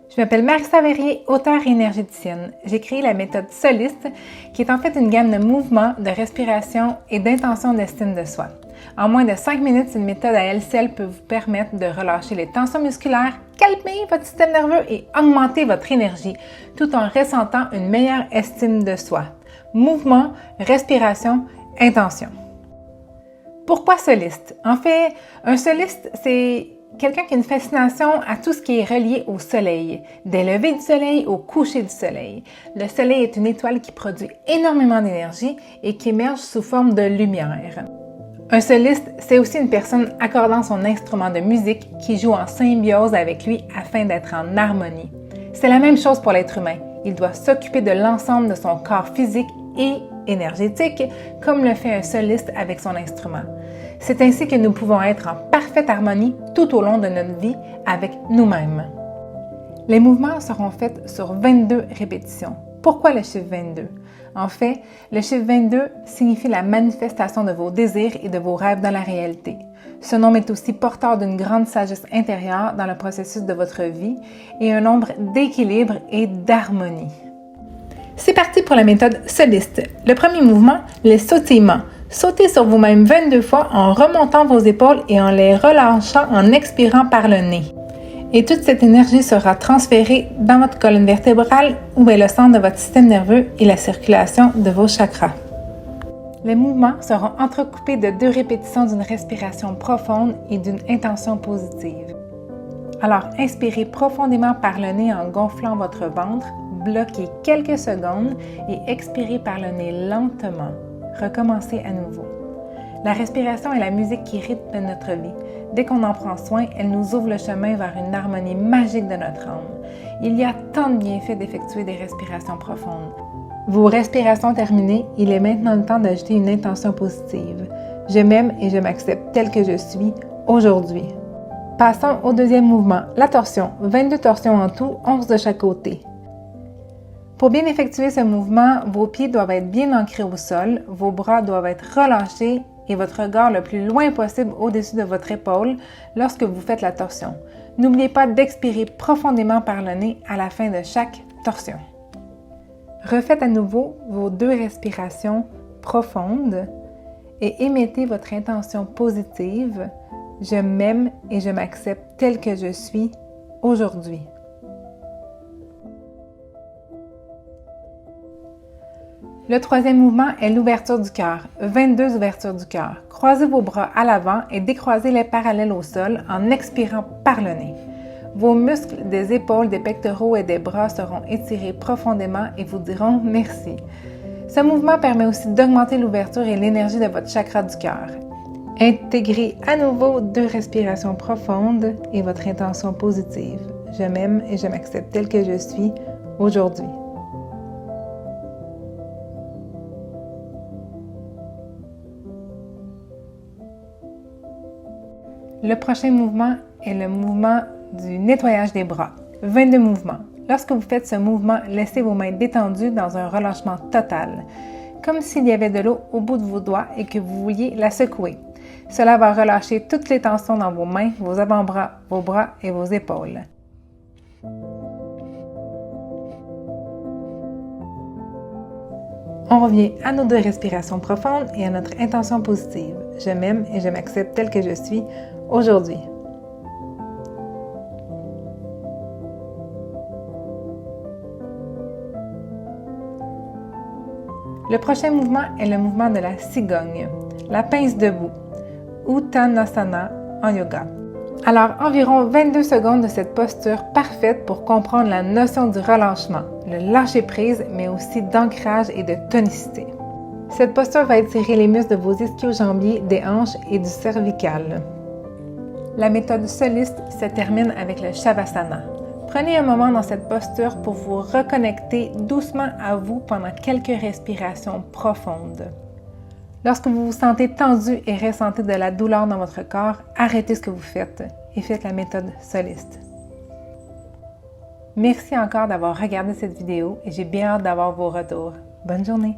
Je m'appelle Marissa Verrier, auteure et énergéticienne. J'ai créé la méthode Soliste, qui est en fait une gamme de mouvements, de respiration et d'intention d'estime de soi. En moins de 5 minutes, une méthode à elle seule peut vous permettre de relâcher les tensions musculaires, calmer votre système nerveux et augmenter votre énergie, tout en ressentant une meilleure estime de soi. Mouvement, respiration, intention. Pourquoi soliste? En fait, un soliste, c'est quelqu'un qui a une fascination à tout ce qui est relié au soleil, des levées du soleil au coucher du soleil. Le soleil est une étoile qui produit énormément d'énergie et qui émerge sous forme de lumière. Un soliste, c'est aussi une personne accordant son instrument de musique qui joue en symbiose avec lui afin d'être en harmonie. C'est la même chose pour l'être humain. Il doit s'occuper de l'ensemble de son corps physique et énergétique, comme le fait un soliste avec son instrument. C'est ainsi que nous pouvons être en parfaite harmonie tout au long de notre vie avec nous-mêmes. Les mouvements seront faits sur 22 répétitions. Pourquoi le chiffre 22? En fait, le chiffre 22 signifie la manifestation de vos désirs et de vos rêves dans la réalité. Ce nombre est aussi porteur d'une grande sagesse intérieure dans le processus de votre vie et un nombre d'équilibre et d'harmonie. C'est parti pour la méthode Soliste. Le premier mouvement, le sautillement. Sautez sur vous-même 22 fois en remontant vos épaules et en les relâchant en expirant par le nez. Et toute cette énergie sera transférée dans votre colonne vertébrale où est le centre de votre système nerveux et la circulation de vos chakras. Les mouvements seront entrecoupés de 2 répétitions d'une respiration profonde et d'une intention positive. Alors, inspirez profondément par le nez en gonflant votre ventre, bloquez quelques secondes et expirez par le nez lentement. Recommencez à nouveau. La respiration est la musique qui rythme notre vie. Dès qu'on en prend soin, elle nous ouvre le chemin vers une harmonie magique de notre âme. Il y a tant de bienfaits d'effectuer des respirations profondes. Vos respirations terminées, il est maintenant le temps d'ajouter une intention positive. Je m'aime et je m'accepte tel que je suis aujourd'hui. Passons au deuxième mouvement, la torsion. 22 torsions en tout, 11 de chaque côté. Pour bien effectuer ce mouvement, vos pieds doivent être bien ancrés au sol, vos bras doivent être relâchés et votre regard le plus loin possible au-dessus de votre épaule lorsque vous faites la torsion. N'oubliez pas d'expirer profondément par le nez à la fin de chaque torsion. Refaites à nouveau vos 2 respirations profondes et émettez votre intention positive. Je m'aime et je m'accepte tel que je suis aujourd'hui. Le troisième mouvement est l'ouverture du cœur, 22 ouvertures du cœur. Croisez vos bras à l'avant et décroisez-les parallèles au sol en expirant par le nez. Vos muscles des épaules, des pectoraux et des bras seront étirés profondément et vous diront merci. Ce mouvement permet aussi d'augmenter l'ouverture et l'énergie de votre chakra du cœur. Intégrez à nouveau 2 respirations profondes et votre intention positive. Je m'aime et je m'accepte tel que je suis aujourd'hui. Le prochain mouvement est le mouvement du nettoyage des bras. 22 mouvements. Lorsque vous faites ce mouvement, laissez vos mains détendues dans un relâchement total, comme s'il y avait de l'eau au bout de vos doigts et que vous vouliez la secouer. Cela va relâcher toutes les tensions dans vos mains, vos avant-bras, vos bras et vos épaules. On revient à nos 2 respirations profondes et à notre intention positive. Je m'aime et je m'accepte tel que je suis aujourd'hui. Le prochain mouvement est le mouvement de la cigogne, la pince debout, Uttanasana en yoga. Alors, environ 22 secondes de cette posture parfaite pour comprendre la notion du relâchement, le lâcher-prise, mais aussi d'ancrage et de tonicité. Cette posture va étirer les muscles de vos ischio-jambiers, des hanches et du cervical. La méthode Soliste se termine avec le Shavasana. Prenez un moment dans cette posture pour vous reconnecter doucement à vous pendant quelques respirations profondes. Lorsque vous vous sentez tendu et ressentez de la douleur dans votre corps, arrêtez ce que vous faites et faites la méthode Soliste. Merci encore d'avoir regardé cette vidéo et j'ai bien hâte d'avoir vos retours. Bonne journée!